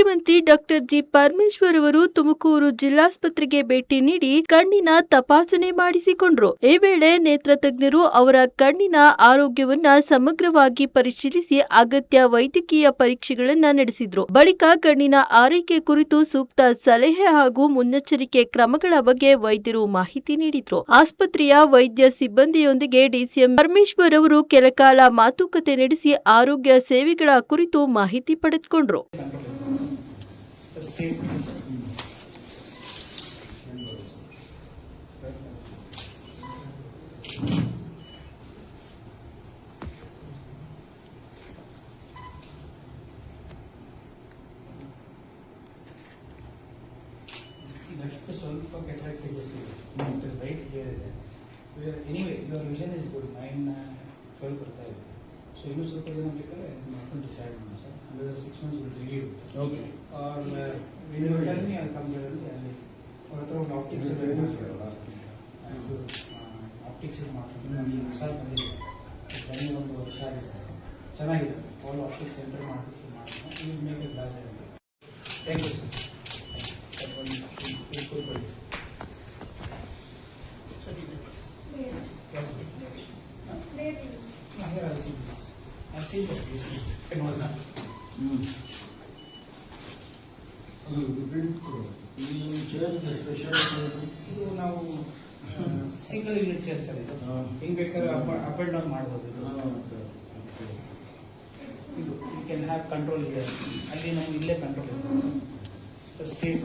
ಮುಖ್ಯಮಂತ್ರಿ doctor G Parameshwar ಅವರು ತುಮಕೂರು ಜಿಲ್ಲಾಸ್ಪತ್ರೆಗೆ ಭೇಟಿ ನೀಡಿ ಕಣ್ಣಿನ ತಪಾಸಣೆ ಮಾಡಿಸಿಕೊಂಡರು. ಈ ವೇಳೆ ನೇತ್ರ ತಜ್ಞರು ಅವರ ಕಣ್ಣಿನ ಆರೋಗ್ಯವನ್ನ ಸಮಗ್ರವಾಗಿ ಪರಿಶೀಲಿಸಿ ಅಗತ್ಯ ವೈದ್ಯಕೀಯ ಪರೀಕ್ಷೆಗಳನ್ನ ನಡೆಸಿದ್ರು. ಬಳಿಕ ಕಣ್ಣಿನ ಆರೈಕೆ ಕುರಿತು ಸೂಕ್ತ ಸಲಹೆ ಹಾಗೂ ಮುನ್ನೆಚ್ಚರಿಕೆ ಕ್ರಮಗಳ ಬಗ್ಗೆ ವೈದ್ಯರು ಮಾಹಿತಿ ನೀಡಿದ್ರು. ಆಸ್ಪತ್ರೆಯ ವೈದ್ಯ ಸಿಬ್ಬಂದಿಯೊಂದಿಗೆ ಡಿಸಿಎಂ ಪರಮೇಶ್ವರ್ ಅವರು ಕೆಲಕಾಲ ಮಾತುಕತೆ ನಡೆಸಿ ಆರೋಗ್ಯ ಸೇವೆಗಳ ಕುರಿತು ಮಾಹಿತಿ ಪಡೆದುಕೊಂಡ್ರು. Left ಸ್ವಲ್ಪ cataract changes ಇದೆ. Right here ಇದೆ. Anyway, your vision is good. 9-12 ಬರ್ತಾ ಇದೆ. So ಇನ್ನೂ ಸ್ವಲ್ಪ ದಿನ ಬೇಕಾದ್ರೆ ಮಾಡ್ಕೊಂಡು ಡಿಸೈಡ್ ಮಾಡಿ sir. Another 6 months will review. Okay. Or when you tell me, I'll come there ಅಲ್ಲಿ ಅವ್ರ ಹತ್ರ ಒಂದು ಆಪ್ಟಿಕ್ಸ್ ಆಪ್ಟಿಕ್ಸ್ ಮಾಡ್ಕೊಂಡು ಹೊಸ ಬಂದಿದೆ. ಬನ್ನಿ ಒಂದು ವರ್ಷ ಆಗಿದೆ. ಚೆನ್ನಾಗಿದೆ. ಆಲ್ ಆಪ್ಟಿಕ್ಸ್ ಸೆಂಟರ್ ಮಾಡ್ಕೊಂಡು ಯು ಮೇಕ್ ಎ ಗ್ಲಾಸ್ ಆಗಿದೆ. Thank you sir. Here I see this. I see this. ಇದು ನಾವು ಸಿಂಗಲ್ ಯೂನಿಟ್ ಚೇರ್ಸ್ ಅಲ್ಲಿ ಹಿಂಗ್ ಬೇಕಾದ್ರೆ ಅಪ್ ಅಂಡ್ ಡೌನ್ ಮಾಡ್ಬೋದು. ಇದು you can have control here. ಅಲ್ಲಿ ನಾವು ಇಲ್ಲೇ ಕಂಟ್ರೋಲ್ ಇದೆ. ಸ್ಟೇಟ್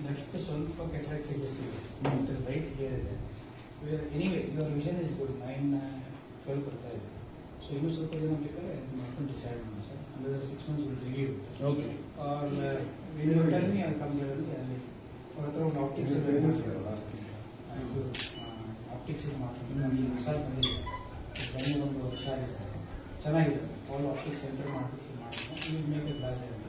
ಲೆಫ್ಟ್ ಸ್ವಲ್ಪ cataract changes ಇದೆ. Right here ಇದೆ. Anyway, your vision is good. 9-12 ಬರ್ತಾ ಇದೆ. So ಇನ್ನೂ ಸ್ವಲ್ಪ ದಿನ ಬೇಕಾದ್ರೆ ಮಾಡ್ಕೊಂಡು ಡಿಸೈಡ್ ಮಾಡಿ sir. Another 6 months will review. Okay. Or when you tell me, I'll come there ಅಲ್ಲಿ ಅವ್ರ ಹತ್ರ ಒಂದು ಆಪ್ಟಿಕ್ಸ್ ಆಪ್ಟಿಕ್ಸ್ ಮಾಡ್ಕೊಂಡು ಹೊಸ ಬಂದಿದೆ. ಬನ್ನಿ ಒಂದು ವರ್ಷ ಆಗಿದೆ. ಚೆನ್ನಾಗಿದೆ. ಆಲ್ ಆಪ್ಟಿಕ್ಸ್ ಸೆಂಟರ್ ಮಾಡ್ಕೊಂಡು ಯು ಮೇಕ್ ಎ ಗ್ಲಾಸ್ ಆಗಿದೆ.